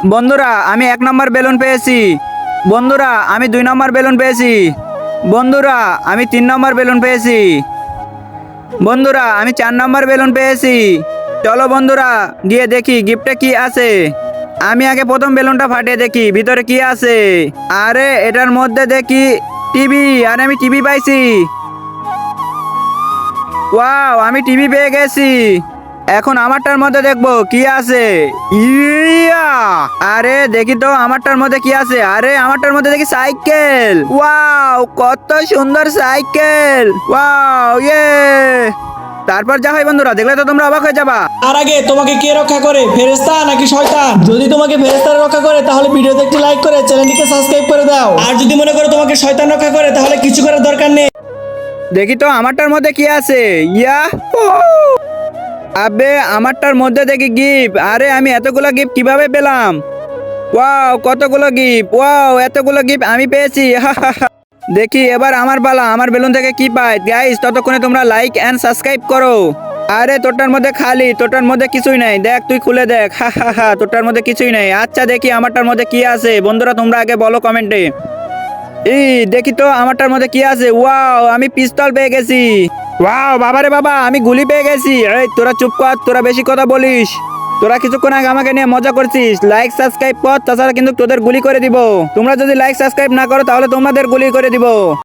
বন্ধুরা আমি 1 নম্বর বেলুন পেয়েছি। বন্ধুরা আমি 2 নম্বর বেলুন পেয়েছি। বন্ধুরা আমি 3 নম্বর বেলুন পেয়েছি। বন্ধুরা আমি 4 নম্বর বেলুন পেয়েছি। চলো বন্ধুরা গিয়ে দেখি গিফটে কি আছে। আমি আগে প্রথম বেলুনটা ফাটিয়ে দেখি ভিতরে কি আছে। আরে এটার মধ্যে দেখি টিভি। আরে আমি টিভি পাইছি। ওয়াও আমি টিভি পেয়ে গেছি। এখন আমারটার মধ্যে দেখবো কি আছে। ইয়া! আরে দেখি তো আমারটার মধ্যে কি আছে। আরে আমারটার মধ্যে দেখি সাইকেল। ওয়াও কত সুন্দর সাইকেল। ওয়াও ইয়ে! তারপর যা হয় বন্ধুরা দেখলে তো তোমরা অবাক হয়ে যাবা। তার আগে তোমাকে কে রক্ষা করে, ফেরেশতা নাকি শয়তান? যদি তোমাকে ফেরেশতারা রক্ষা করে তাহলে ভিডিওতে একটি লাইক করে চ্যানেলটিকে সাবস্ক্রাইব করে দাও। আর যদি মনে করো তোমাকে শয়তান রক্ষা করে তাহলে কিছু করার দরকার নেই। দেখি তো আমারটার মধ্যে কি আছে। ইয়া! আবে আমারটার মধ্যে দেখি গিফট। আরে আমি এতগুলো গিফট কিভাবে পেলাম। ওয়াও কতগুলো গিফট। ওয়াও এতগুলো গিফট আমি পেয়েছি। দেখি এবার আমার পালা, আমার বেলুন থেকে কি পাই। গাইস ততক্ষণে তোমরা লাইক এন্ড সাবস্ক্রাইব করো। আরে তোরটার মধ্যে খালি, তোরটার মধ্যে কিছুই নাই। দেখ তুই খুলে দেখ। তোরটার মধ্যে কিছুই নাই। আচ্ছা দেখি আমারটার মধ্যে কি আছে। বন্ধুরা তোমরা আগে বলো কমেন্টে। দেখি তো আমারটার মধ্যে কি আছে। ওয়াও আমি পিস্তল পেয়ে গেছি। ওয়াও বাবারে বাবা আমি গুলি পেয়ে গেছি। এই তোরা চুপ কর, তোরা বেশি কথা বলিস। তোরা কিছুক্ষণ আগে আমাকে নিয়ে মজা করছিস। লাইক সাবস্ক্রাইব কর, তাছাড়া কিন্তু তোদের গুলি করে দিব। তোমরা যদি লাইক সাবস্ক্রাইব না করো তাহলে তোমাদের গুলি করে দিব।